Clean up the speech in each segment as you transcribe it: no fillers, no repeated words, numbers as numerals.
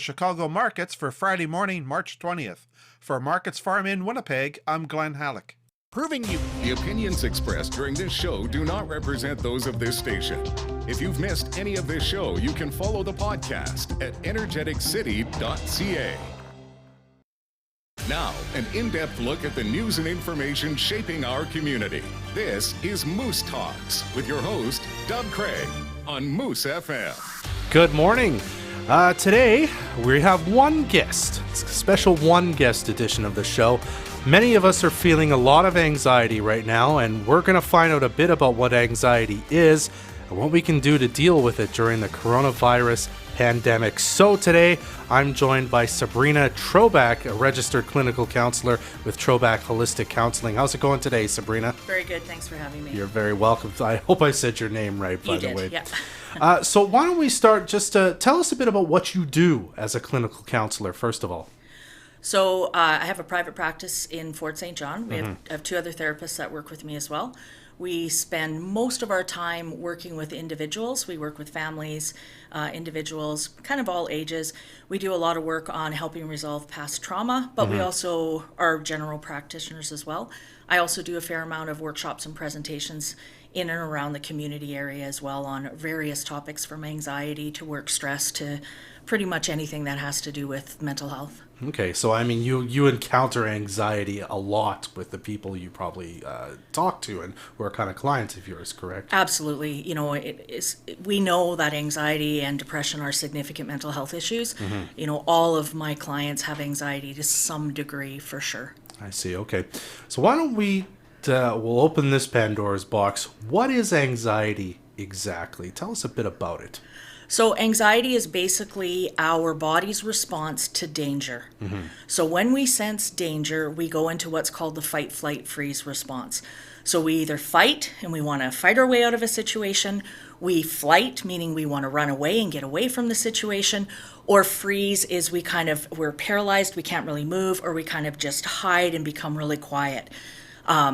Chicago markets for Friday morning, March 20th. For Markets Farm in Winnipeg, I'm Glenn Halleck. Proving you. The opinions expressed during this show do not represent those of this station. If you've missed any of this show, you can follow the podcast at energeticcity.ca. Now, an in-depth look at the news and information shaping our community. This is Moose Talks with your host, Doug Craig, on Moose FM. Good morning. Today, we have one guest. It's a special one guest edition of the show. Many of us are feeling a lot of anxiety right now, and we're going to find out a bit about what anxiety is and what we can do to deal with it during the coronavirus pandemic. So today, I'm joined by Sabrina Trobak, a registered clinical counselor with Trobak Holistic Counselling. How's it going today, Sabrina? Very good. Thanks for having me. You're very welcome. I hope I said your name right, by You the did, way. yeah. So why don't we start, just tell us a bit about what you do as a clinical counselor, first of all. So I have a private practice in Fort St. John. We have two other therapists that work with me as well. We spend most of our time working with individuals. We work with families, individuals, kind of all ages. We do a lot of work on helping resolve past trauma, but we also are general practitioners as well. I also do a fair amount of workshops and presentations in and around the community area as well on various topics, from anxiety to work stress to pretty much anything that has to do with mental health. Okay, so I mean, you encounter anxiety a lot with the people you probably talk to and who are kind of clients of yours, correct? Absolutely. You know, we know that anxiety and depression are significant mental health issues. You know, all of my clients have anxiety to some degree, for sure. I see. Okay, so why don't we'll open this Pandora's box. What is anxiety exactly? Tell us a bit about it. So anxiety is basically our body's response to danger. So when we sense danger, we go into what's called the fight, flight, freeze response. So we either fight and we want to fight our way out of a situation, we flight, meaning we want to run away and get away from the situation, or freeze is we're paralyzed, we can't really move, or we kind of just hide and become really quiet.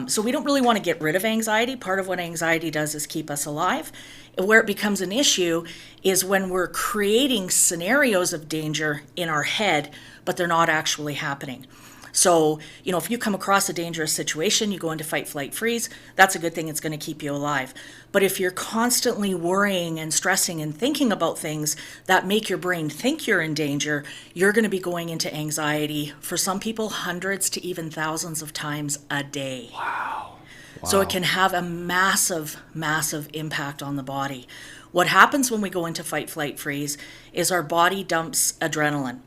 So we don't really want to get rid of anxiety. Part of what anxiety does is keep us alive. Where it becomes an issue is when we're creating scenarios of danger in our head, but they're not actually happening. So, you know, if you come across a dangerous situation, you go into fight, flight, freeze, that's a good thing. It's going to keep you alive. But if you're constantly worrying and stressing and thinking about things that make your brain think you're in danger, you're going to be going into anxiety, for some people, hundreds to even thousands of times a day. Wow. So it can have a massive, massive impact on the body. What happens when we go into fight, flight, freeze is our body dumps adrenaline.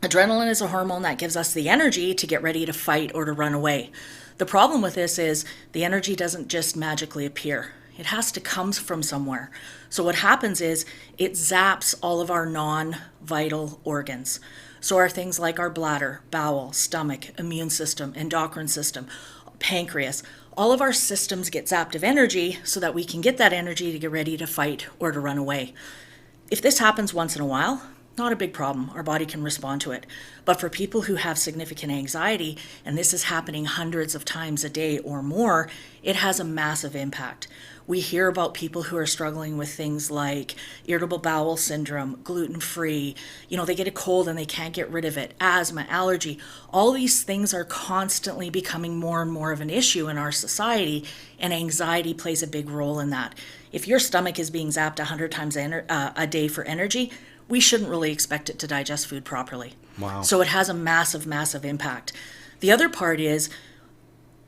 Adrenaline is a hormone that gives us the energy to get ready to fight or to run away. The problem with this is the energy doesn't just magically appear. It has to come from somewhere. So what happens is it zaps all of our non-vital organs. So our things like our bladder, bowel, stomach, immune system, endocrine system, pancreas, all of our systems get zapped of energy so that we can get that energy to get ready to fight or to run away. If this happens once in a while, not a big problem. Our body can respond to it. But for people who have significant anxiety, and this is happening hundreds of times a day or more, it has a massive impact. We hear about people who are struggling with things like irritable bowel syndrome, gluten-free, you know, they get a cold and they can't get rid of it, asthma, allergy. All these things are constantly becoming more and more of an issue in our society, and anxiety plays a big role in that. If your stomach is being zapped 100 times a day for energy, we shouldn't really expect it to digest food properly. Wow. So it has a massive, massive impact. The other part is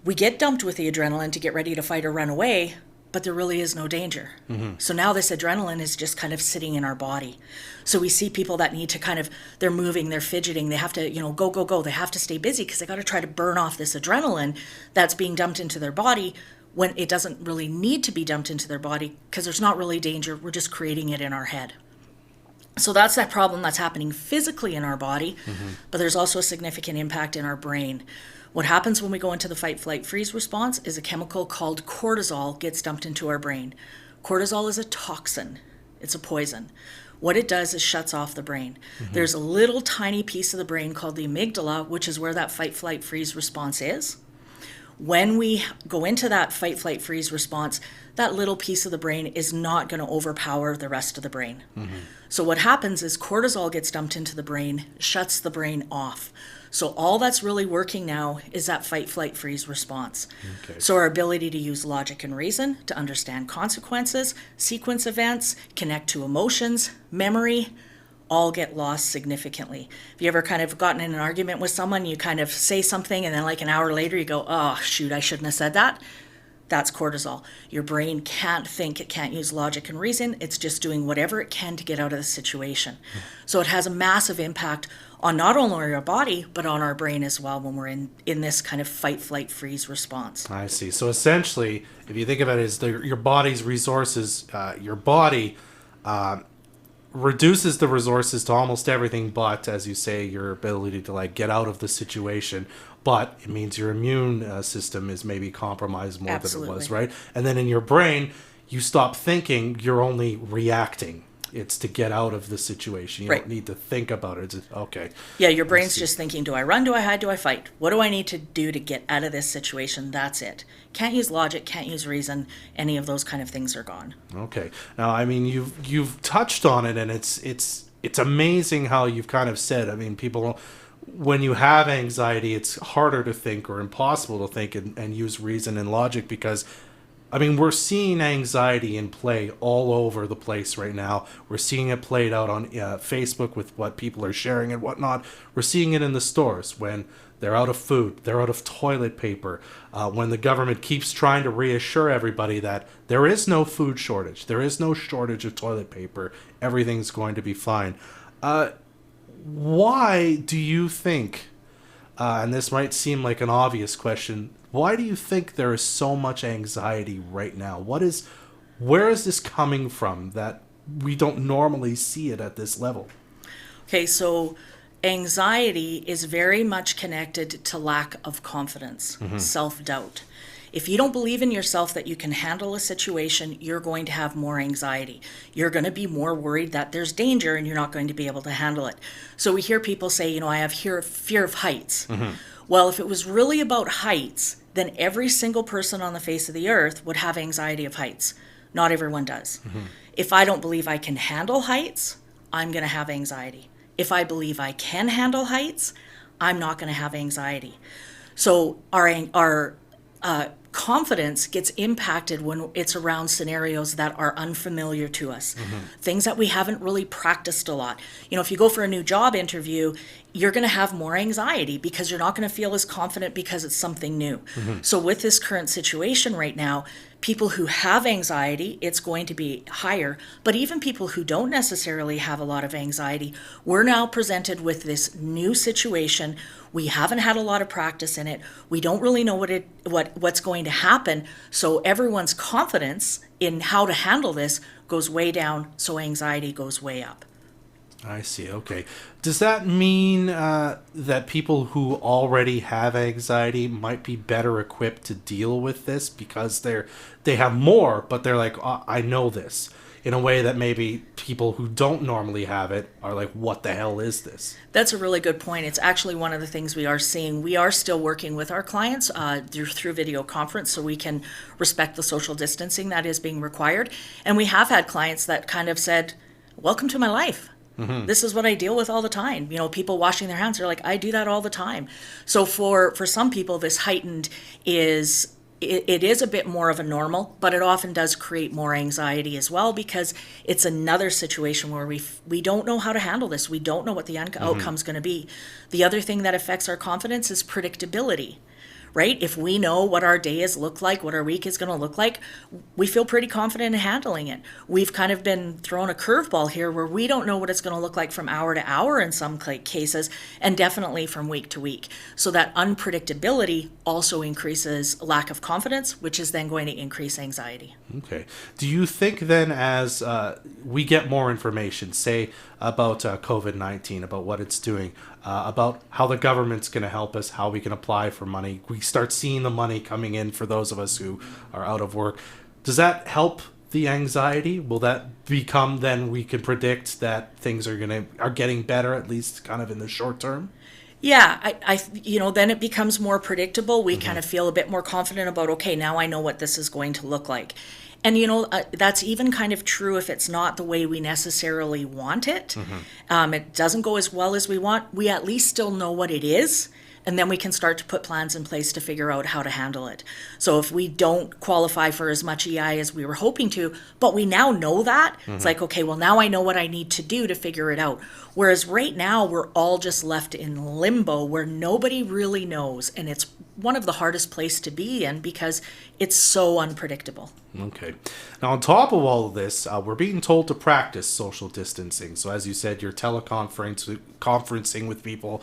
we get dumped with the adrenaline to get ready to fight or run away, but there really is no danger. So now this adrenaline is just kind of sitting in our body. So we see people that need to they're moving, they're fidgeting, they have to, go, go, go. They have to stay busy because they got to try to burn off this adrenaline that's being dumped into their body when it doesn't really need to be dumped into their body because there's not really danger. We're just creating it in our head. So that's that problem that's happening physically in our body, but there's also a significant impact in our brain. What happens when we go into the fight, flight, freeze response is a chemical called cortisol gets dumped into our brain. Cortisol is a toxin. It's a poison. What it does is shuts off the brain. There's a little tiny piece of the brain called the amygdala, which is where that fight, flight, freeze response is. When we go into that fight, flight, freeze response, that little piece of the brain is not going to overpower the rest of the brain. So what happens is cortisol gets dumped into the brain, shuts the brain off. So all that's really working now is that fight, flight, freeze response. Okay. So our ability to use logic and reason, to understand consequences, sequence events, connect to emotions, memory, all get lost significantly. Have you ever kind of gotten in an argument with someone, you kind of say something and then like an hour later you go, oh shoot, I shouldn't have said that? That's cortisol. Your brain can't think, it can't use logic and reason, it's just doing whatever it can to get out of the situation. So it has a massive impact on not only our body, but on our brain as well when we're in this kind of fight, flight, freeze response. I see. So essentially, if you think about it as your body's resources, your body reduces the resources to almost everything but, as you say, your ability to like get out of the situation. But it means your immune system is maybe compromised more than it was, right? And then in your brain, you stop thinking, you're only reacting. It's to get out of the situation. You don't need to think about it. It's just, okay. Yeah, your brain's just thinking, do I run, do I hide, do I fight? What do I need to do to get out of this situation? That's it. Can't use logic, can't use reason. Any of those kind of things are gone. Okay. Now, I mean, you've touched on it, and it's amazing how you've kind of said, I mean, people, when you have anxiety, it's harder to think or impossible to think and use reason and logic because, I mean, we're seeing anxiety in play all over the place right now. We're seeing it played out on Facebook with what people are sharing and whatnot. We're seeing it in the stores when they're out of food, they're out of toilet paper, when the government keeps trying to reassure everybody that there is no food shortage, there is no shortage of toilet paper, everything's going to be fine. Why do you think, and this might seem like an obvious question, why do you think there is so much anxiety right now? Where is this coming from that we don't normally see it at this level? Okay, so anxiety is very much connected to lack of confidence, self-doubt. If you don't believe in yourself that you can handle a situation, you're going to have more anxiety. You're going to be more worried that there's danger and you're not going to be able to handle it. So we hear people say, I have fear of heights. Well, if it was really about heights, then every single person on the face of the earth would have anxiety of heights. Not everyone does. If I don't believe I can handle heights, I'm going to have anxiety. If I believe I can handle heights, I'm not going to have anxiety. So our confidence gets impacted when it's around scenarios that are unfamiliar to us, things that we haven't really practiced a lot. If you go for a new job interview, you're going to have more anxiety because you're not going to feel as confident because it's something new. So with this current situation right now, people who have anxiety, it's going to be higher. But even people who don't necessarily have a lot of anxiety, we're now presented with this new situation. We haven't had a lot of practice in it. We don't really know what's going to happen. So everyone's confidence in how to handle this goes way down. So anxiety goes way up. I see. Okay. Does that mean that people who already have anxiety might be better equipped to deal with this because they have more, but they're like, oh, I know this, in a way that maybe people who don't normally have it are like, what the hell is this? That's a really good point. It's actually one of the things we are seeing. We are still working with our clients through video conference so we can respect the social distancing that is being required. And we have had clients that kind of said, welcome to my life. This is what I deal with all the time. People washing their hands, they're like, I do that all the time. So for some people, this heightened is a bit more of a normal, but it often does create more anxiety as well because it's another situation where we don't know how to handle this. We don't know what the outcome's going to be. The other thing that affects our confidence is predictability. Right? If we know what our day look like, what our week is going to look like, we feel pretty confident in handling it. We've kind of been thrown a curveball here where we don't know what it's going to look like from hour to hour in some cases, and definitely from week to week. So that unpredictability also increases lack of confidence, which is then going to increase anxiety. Okay. Do you think then as we get more information, say about COVID-19, about what it's doing, about how the government's going to help us, how we can apply for money, we start seeing the money coming in for those of us who are out of work, does that help the anxiety? Will that become then we can predict that things are getting better, at least kind of in the short term? Yeah, then it becomes more predictable. We kind of feel a bit more confident about, okay, now I know what this is going to look like. And, that's even kind of true if it's not the way we necessarily want it. It doesn't go as well as we want. We at least still know what it is. And then we can start to put plans in place to figure out how to handle it. So if we don't qualify for as much EI as we were hoping to, but we now know that, it's like, okay, well, now I know what I need to do to figure it out. Whereas right now, we're all just left in limbo where nobody really knows. And it's one of the hardest places to be in because it's so unpredictable. Okay. Now, on top of all of this, we're being told to practice social distancing. So as you said, you're conferencing with people.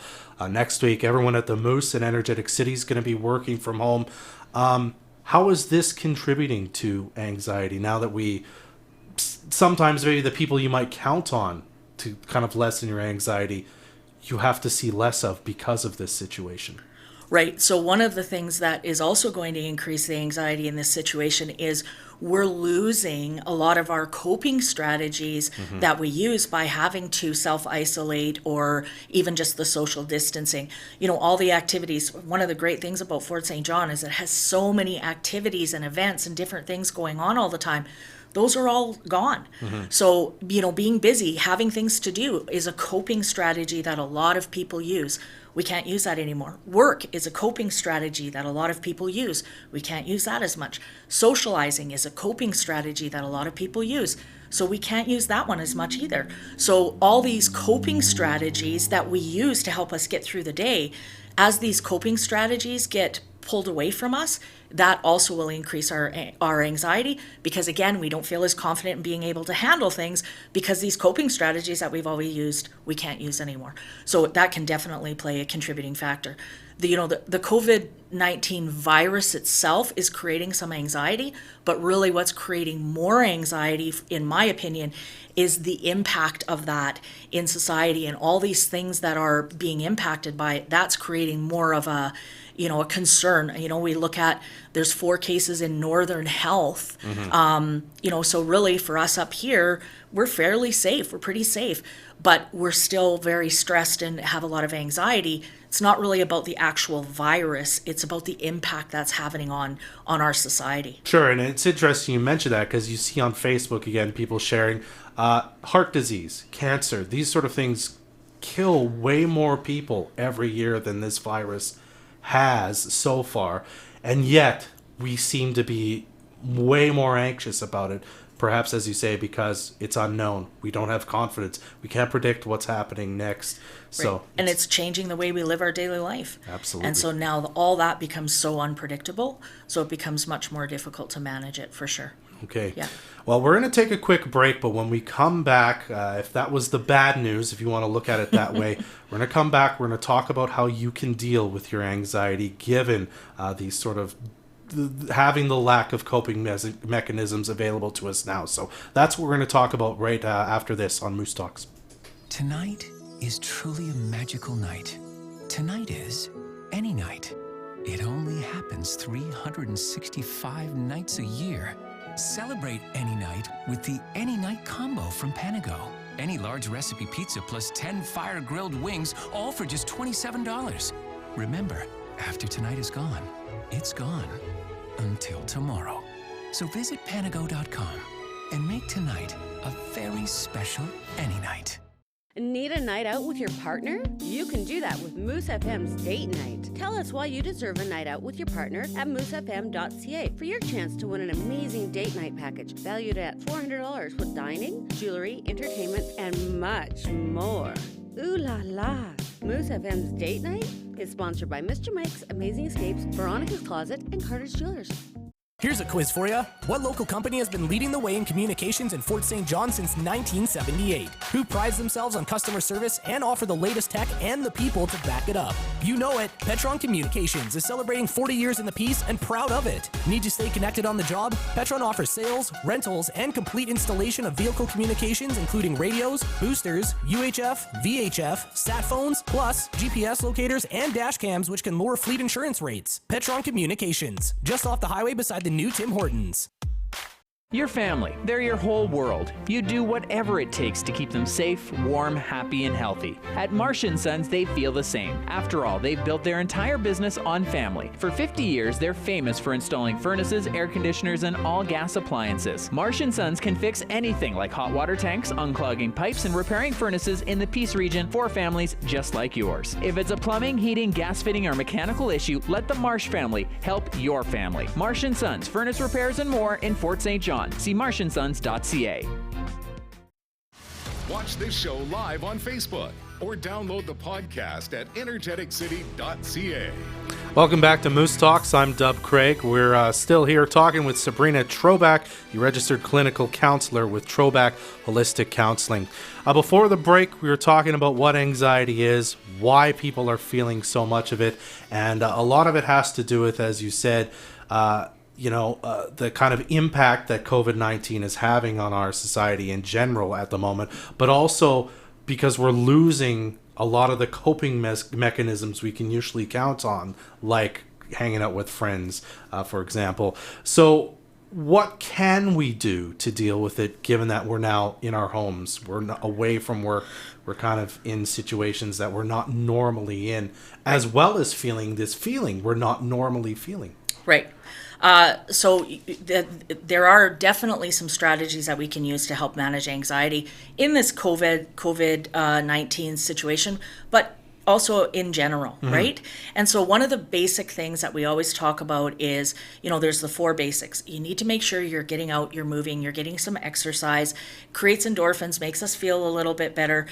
Next week, everyone at the Moose in Energetic City is going to be working from home. How is this contributing to anxiety now that we sometimes maybe the people you might count on to kind of lessen your anxiety, you have to see less of because of this situation? Right. So one of the things that is also going to increase the anxiety in this situation is we're losing a lot of our coping strategies that we use by having to self-isolate or even just the social distancing. All the activities. One of the great things about Fort St. John is it has so many activities and events and different things going on all the time. Those are all gone. So, being busy, having things to do is a coping strategy that a lot of people use. We can't use that anymore. Work is a coping strategy that a lot of people use. We can't use that as much. Socializing is a coping strategy that a lot of people use. So we can't use that one as much either. So all these coping strategies that we use to help us get through the day, as these coping strategies get pulled away from us, that also will increase our anxiety because, again, we don't feel as confident in being able to handle things because these coping strategies that we've always used, we can't use anymore. So that can definitely play a contributing factor. The COVID-19 virus itself is creating some anxiety, but really what's creating more anxiety, in my opinion, is the impact of that in society and all these things that are being impacted by it. That's creating more of a concern. We look at, there's 4 cases in Northern Health. So really for us up here, we're fairly safe. We're pretty safe, but we're still very stressed and have a lot of anxiety. It's not really about the actual virus. It's about the impact that's having on our society. Sure. And it's interesting you mentioned that because you see on Facebook, again, people sharing heart disease, cancer, these sort of things kill way more people every year than this virus has so far, and yet we seem to be way more anxious about it, perhaps, as you say, because it's unknown. We don't have confidence. We can't predict what's happening next. So right. And it's changing the way we live our daily life. Absolutely. And so now all that becomes so unpredictable, so it becomes much more difficult to manage it, for sure. Okay. Yeah. Well, we're going to take a quick break, but when we come back, if that was the bad news, if you want to look at it that way, we're going to come back. We're going to talk about how you can deal with your anxiety given these sort of having the lack of coping mechanisms available to us now. So that's what we're going to talk about right after this on Moose Talks. Tonight is truly a magical night. Tonight is any night. It only happens 365 nights a year. Celebrate any night with the Any Night combo from Panago. Any large recipe pizza plus 10 fire-grilled wings, all for just $27. Remember, after tonight is gone, it's gone. Until tomorrow. So visit Panago.com and make tonight a very special Any Night. Need a night out with your partner? You can do that with Moose FM's Date Night. Tell us why you deserve a night out with your partner at moosefm.ca for your chance to win an amazing date night package valued at $400 with dining, jewelry, entertainment, and much more. Ooh la la! Moose FM's Date Night is sponsored by Mr. Mike's Amazing Escapes, Veronica's Closet, and Carter's Jewelers. Here's a quiz for you. What local company has been leading the way in communications in Fort St. John since 1978? Who prides themselves on customer service and offer the latest tech and the people to back it up? You know it, Petron Communications is celebrating 40 years in the piece and proud of it. Need to stay connected on the job? Petron offers sales, rentals, and complete installation of vehicle communications including radios, boosters, UHF, VHF, sat phones, plus GPS locators and dash cams which can lower fleet insurance rates. Petron Communications, just off the highway beside the new Tim Hortons. Your family, they're your whole world. You do whatever it takes to keep them safe, warm, happy, and healthy. At Marsh & Sons, they feel the same. After all, they've built their entire business on family. For 50 years, they're famous for installing furnaces, air conditioners, and all gas appliances. Marsh & Sons can fix anything like hot water tanks, unclogging pipes, and repairing furnaces in the Peace region for families just like yours. If it's a plumbing, heating, gas fitting, or mechanical issue, let the Marsh family help your family. Marsh & Sons, furnace repairs and more in Fort St. John. See marshandsons.ca. Watch this show live on Facebook or download the podcast at energeticcity.ca. Welcome back to Moose Talks. I'm Dub Craig. We're still here talking with Sabrina Trobak, the registered clinical counselor with Trobak Holistic Counselling. Before the break, we were talking about what anxiety is, why people are feeling so much of it, and a lot of it has to do with, as you said, the kind of impact that COVID-19 is having on our society in general at the moment, but also because we're losing a lot of the coping mechanisms we can usually count on, like hanging out with friends, for example. So what can we do to deal with it, given that we're now in our homes, we're not away from work, we're kind of in situations that we're not normally in, as well as feeling this feeling we're not normally feeling? Right. So there are definitely some strategies that we can use to help manage anxiety in this COVID-19 situation, but also in general, right? And so one of the basic things that we always talk about is, there's the 4 basics. You need to make sure you're getting out, you're moving, you're getting some exercise, creates endorphins, makes us feel a little bit better,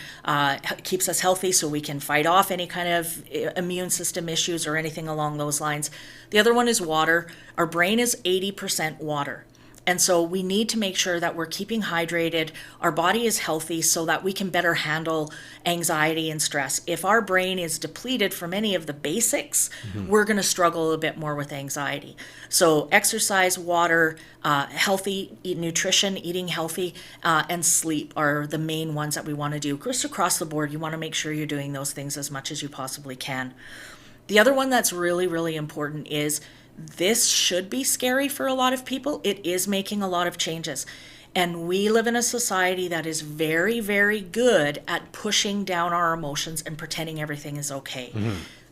keeps us healthy so we can fight off any kind of immune system issues or anything along those lines. The other one is water. Our brain is 80% water. And so we need to make sure that we're keeping hydrated, our body is healthy so that we can better handle anxiety and stress. If our brain is depleted from any of the basics, we're going to struggle a bit more with anxiety. So exercise, water, healthy nutrition, eating healthy, and sleep are the main ones that we want to do. Just across the board, you want to make sure you're doing those things as much as you possibly can. The other one that's really, really important is this should be scary for a lot of people. It is making a lot of changes. And we live in a society that is very, very good at pushing down our emotions and pretending everything is okay.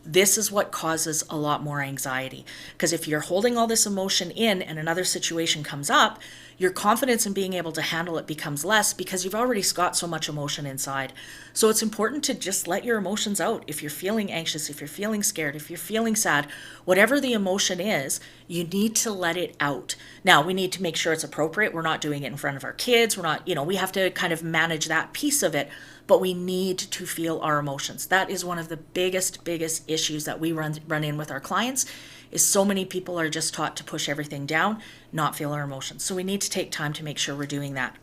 This is what causes a lot more anxiety. Because if you're holding all this emotion in and another situation comes up, your confidence in being able to handle it becomes less because you've already got so much emotion inside. So it's important to just let your emotions out. If you're feeling anxious, if you're feeling scared, if you're feeling sad, whatever the emotion is, you need to let it out. Now, we need to make sure it's appropriate. We're not doing it in front of our kids. We're not, we have to kind of manage that piece of it, but we need to feel our emotions. That is one of the biggest issues that we run in with our clients, is so many people are just taught to push everything down, not feel our emotions. So we need to take time to make sure we're doing that.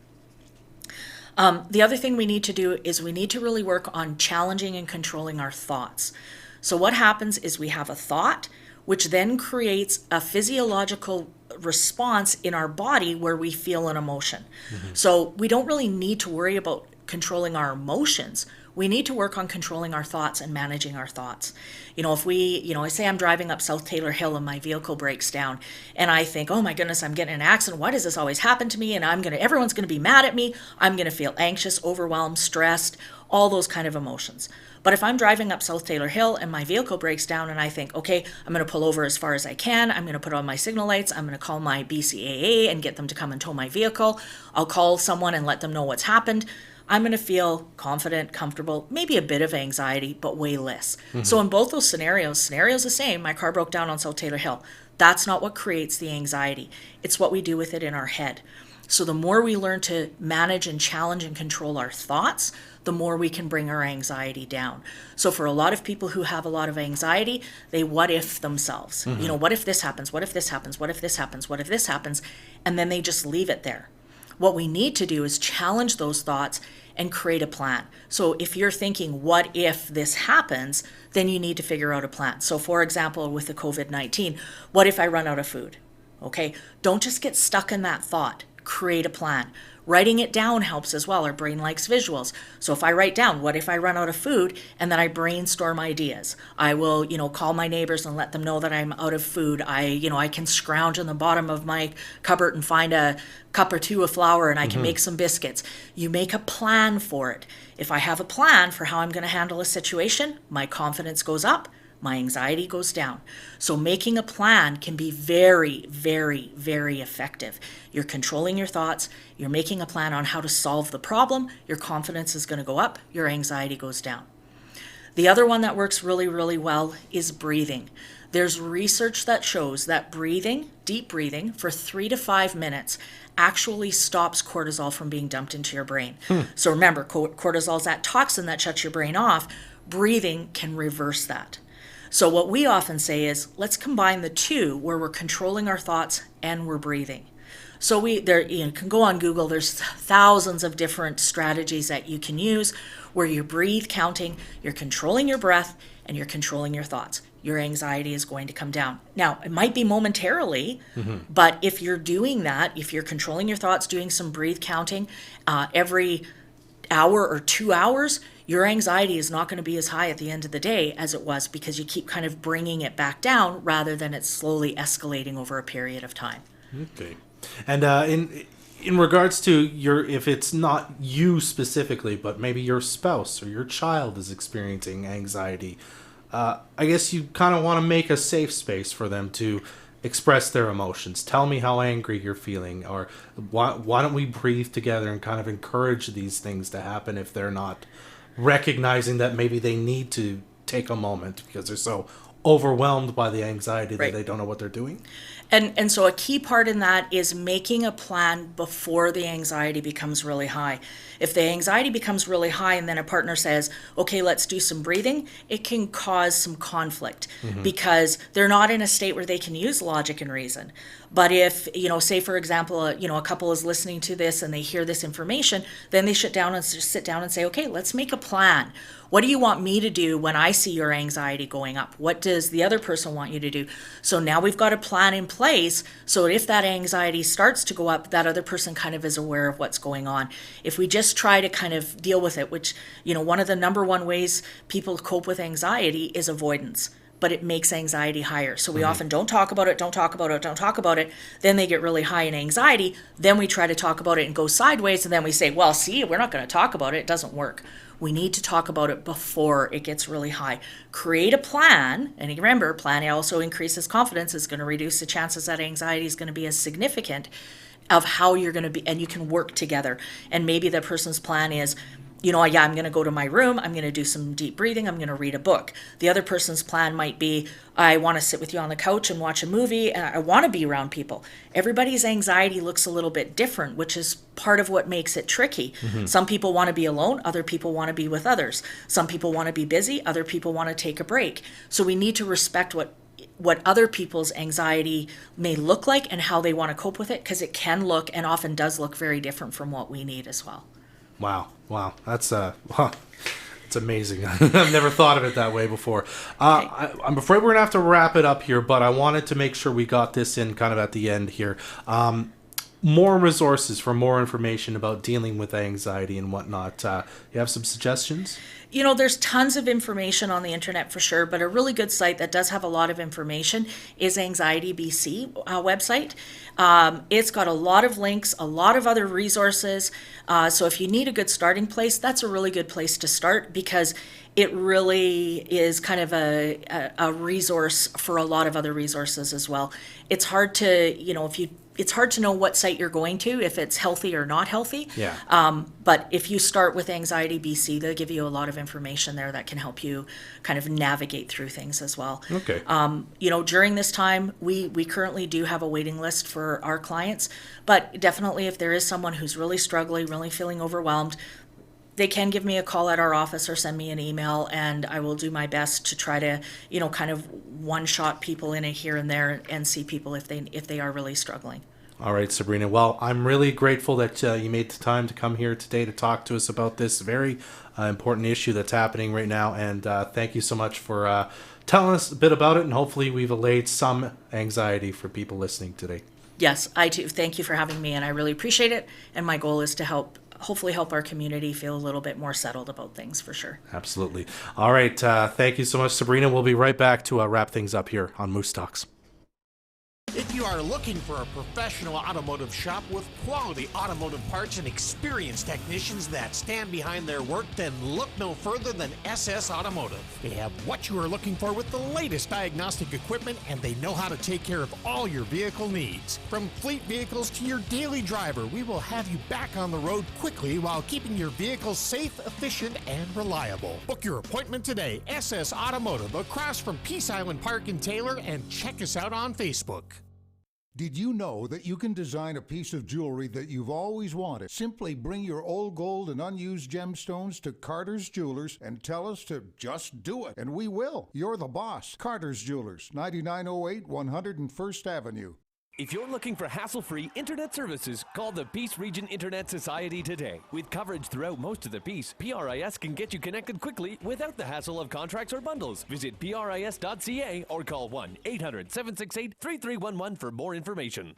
The other thing we need to do is we need to really work on challenging and controlling our thoughts. So what happens is we have a thought, which then creates a physiological response in our body where we feel an emotion. So we don't really need to worry about controlling our emotions. We need to work on controlling our thoughts and managing our thoughts. If we, I say I'm driving up South Taylor Hill and my vehicle breaks down and I think, oh my goodness, I'm getting in an accident. Why does this always happen to me? And everyone's going to be mad at me. I'm going to feel anxious, overwhelmed, stressed, all those kind of emotions. But if I'm driving up South Taylor Hill and my vehicle breaks down and I think, okay, I'm going to pull over as far as I can. I'm going to put on my signal lights. I'm going to call my BCAA and get them to come and tow my vehicle. I'll call someone and let them know what's happened. I'm going to feel confident, comfortable, maybe a bit of anxiety, but way less. So in both those scenarios the same. My car broke down on South Taylor Hill. That's not what creates the anxiety. It's what we do with it in our head. So the more we learn to manage and challenge and control our thoughts, the more we can bring our anxiety down. So for a lot of people who have a lot of anxiety, they what if themselves. What if this happens? What if this happens? What if this happens? What if this happens? And then they just leave it there. What we need to do is challenge those thoughts and create a plan. So if you're thinking, what if this happens, then you need to figure out a plan. So for example, with the COVID-19, what if I run out of food? Okay, don't just get stuck in that thought. create a plan. Writing it down helps as well. Our brain likes visuals. So if I write down, what if I run out of food, and then I brainstorm ideas? I will, call my neighbors and let them know that I'm out of food. I can scrounge in the bottom of my cupboard and find a cup or two of flour, and I can make some biscuits. You make a plan for it. If I have a plan for how I'm going to handle a situation, my confidence goes up, my anxiety goes down. So making a plan can be very, very, very effective. You're controlling your thoughts. You're making a plan on how to solve the problem. Your confidence is going to go up. Your anxiety goes down. The other one that works really, really well is breathing. There's research that shows that breathing, deep breathing, for 3 to 5 minutes actually stops cortisol from being dumped into your brain. So remember, cortisol is that toxin that shuts your brain off. Breathing can reverse that. So what we often say is, let's combine the two, where we're controlling our thoughts and we're breathing. So you can go on Google. There's thousands of different strategies that you can use where you breathe counting, you're controlling your breath, and you're controlling your thoughts. Your anxiety is going to come down. Now, it might be momentarily, but if you're doing that, if you're controlling your thoughts, doing some breathe counting every hour or 2 hours, your anxiety is not going to be as high at the end of the day as it was, because you keep kind of bringing it back down rather than it's slowly escalating over a period of time. Okay. And in regards to if it's not you specifically, but maybe your spouse or your child is experiencing anxiety, I guess you kind of want to make a safe space for them to express their emotions. Tell me how angry you're feeling, or why don't we breathe together and kind of encourage these things to happen if they're not recognizing that maybe they need to take a moment because they're so overwhelmed by the anxiety that they don't know what they're doing. And so a key part in that is making a plan before the anxiety becomes really high. If the anxiety becomes really high and then a partner says, okay, let's do some breathing, it can cause some conflict because they're not in a state where they can use logic and reason. But if, say for example, a couple is listening to this and they hear this information, then they sit down and say, okay, let's make a plan. What do you want me to do when I see your anxiety going up? What does the other person want you to do? So now we've got a plan in place, so if that anxiety starts to go up, that other person kind of is aware of what's going on. If we just try to kind of deal with it, which, one of the number one ways people cope with anxiety is avoidance, but it makes anxiety higher. So we often don't talk about it. Then they get really high in anxiety. Then we try to talk about it and go sideways. And then we say, well, see, we're not going to talk about it. It doesn't work. We need to talk about it before it gets really high. Create a plan. And remember, plan also increases confidence. It's going to reduce the chances that anxiety is going to be as significant of how you're going to be. And you can work together. And maybe the person's plan is, I'm going to go to my room, I'm going to do some deep breathing, I'm going to read a book. The other person's plan might be, I want to sit with you on the couch and watch a movie, and I want to be around people. Everybody's anxiety looks a little bit different, which is part of what makes it tricky. Some people want to be alone, other people want to be with others. Some people want to be busy, other people want to take a break. So we need to respect what other people's anxiety may look like and how they want to cope with it, because it can look, and often does look, very different from what we need as well. Wow, that's it's amazing. I've never thought of it that way before. I'm afraid we're gonna have to wrap it up here, but I wanted to make sure we got this in kind of at the end here. More resources for more information about dealing with anxiety and whatnot. You have some suggestions? There's tons of information on the internet for sure, but a really good site that does have a lot of information is Anxiety BC website. It's got a lot of links, a lot of other resources. So if you need a good starting place, that's a really good place to start, because it really is kind of a resource for a lot of other resources as well. It's hard to, it's hard to know what site you're going to, if it's healthy or not healthy. Yeah. But if you start with Anxiety BC, they'll give you a lot of information there that can help you kind of navigate through things as well. Okay. During this time, we currently do have a waiting list for our clients, but definitely if there is someone who's really struggling, really feeling overwhelmed, they can give me a call at our office or send me an email, and I will do my best to try to, kind of one-shot people in here and there and see people if they are really struggling. All right, Sabrina. Well, I'm really grateful that you made the time to come here today to talk to us about this very important issue that's happening right now, and thank you so much for telling us a bit about it, and hopefully we've allayed some anxiety for people listening today. Yes, I too. Thank you for having me, and I really appreciate it. And my goal is to hopefully help our community feel a little bit more settled about things, for sure. Absolutely. All right. Thank you so much, Sabrina. We'll be right back to wrap things up here on Moose Talks. If you are looking for a professional automotive shop with quality automotive parts and experienced technicians that stand behind their work, then look no further than SS Automotive. They have what you are looking for with the latest diagnostic equipment, and they know how to take care of all your vehicle needs. From fleet vehicles to your daily driver, we will have you back on the road quickly while keeping your vehicle safe, efficient, and reliable. Book your appointment today. SS Automotive, across from Peace Island Park in Taylor, and check us out on Facebook. Did you know that you can design a piece of jewelry that you've always wanted? Simply bring your old gold and unused gemstones to Carter's Jewelers and tell us to just do it, and we will. You're the boss. Carter's Jewelers, 9908 101st Avenue. If you're looking for hassle-free internet services, call the Peace Region Internet Society today. With coverage throughout most of the Peace, PRIS can get you connected quickly without the hassle of contracts or bundles. Visit PRIS.ca or call 1-800-768-3311 for more information.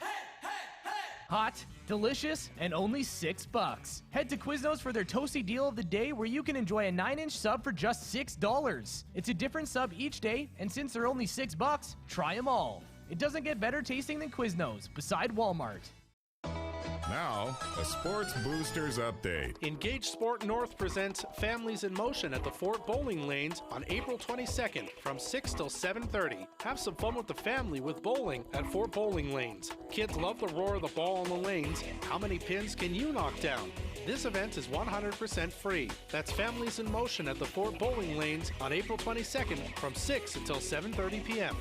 Hot, delicious, and only $6. Head to Quiznos for their Toasty Deal of the Day, where you can enjoy a 9-inch sub for just $6. It's a different sub each day, and since they're only $6, try them all. It doesn't get better tasting than Quiznos, beside Walmart. Now, a Sports Boosters update. Engage Sport North presents Families in Motion at the Fort Bowling Lanes on April 22nd from 6 till 7:30. Have some fun with the family with bowling at Fort Bowling Lanes. Kids love the roar of the ball on the lanes. How many pins can you knock down? This event is 100% free. That's Families in Motion at the Fort Bowling Lanes on April 22nd from 6 until 7:30 p.m.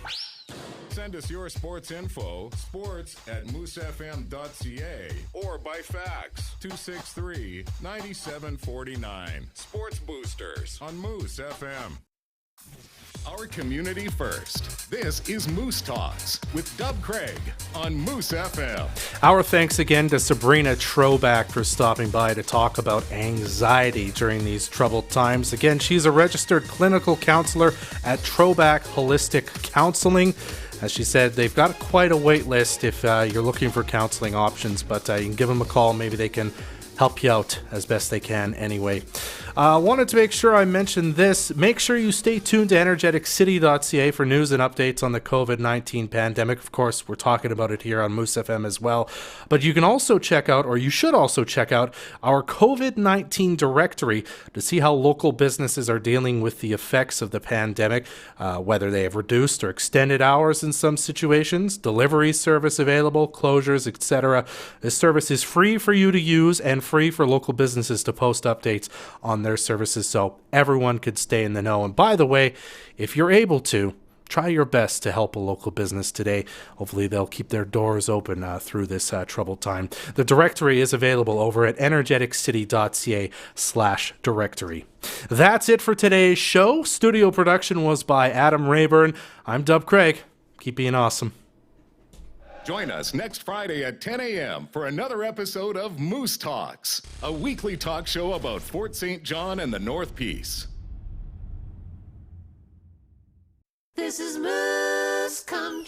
Send us your sports info, sports@moosefm.ca, or by fax, 263-9749. Sports Boosters on Moose FM. Our community first. This is Moose Talks with Dub Craig on Moose FM. Our thanks again to Sabrina Trobak for stopping by to talk about anxiety during these troubled times. Again, she's a registered clinical counselor at Trobak Holistic Counselling. As she said, they've got quite a wait list if you're looking for counseling options, but you can give them a call. Maybe they can help you out as best they can anyway. Wanted to make sure I mentioned this. Make sure you stay tuned to energeticcity.ca for news and updates on the COVID-19 pandemic. Of course, we're talking about it here on Moose FM as well. But you can also check out, or you should also check out, our COVID-19 directory to see how local businesses are dealing with the effects of the pandemic, whether they have reduced or extended hours in some situations, delivery service available, closures, etc. This service is free for you to use and free for local businesses to post updates on their services so everyone could stay in the know. And by the way, if you're able to, try your best to help a local business today. Hopefully they'll keep their doors open through this troubled time. The directory is available over at energeticcity.ca/directory. That's it for today's show. Studio production was by Adam Rayburn. I'm Dub Craig. Keep being awesome. Join us next Friday at 10 a.m. for another episode of Moose Talks, a weekly talk show about Fort St. John and the North Peace. This is Moose Country.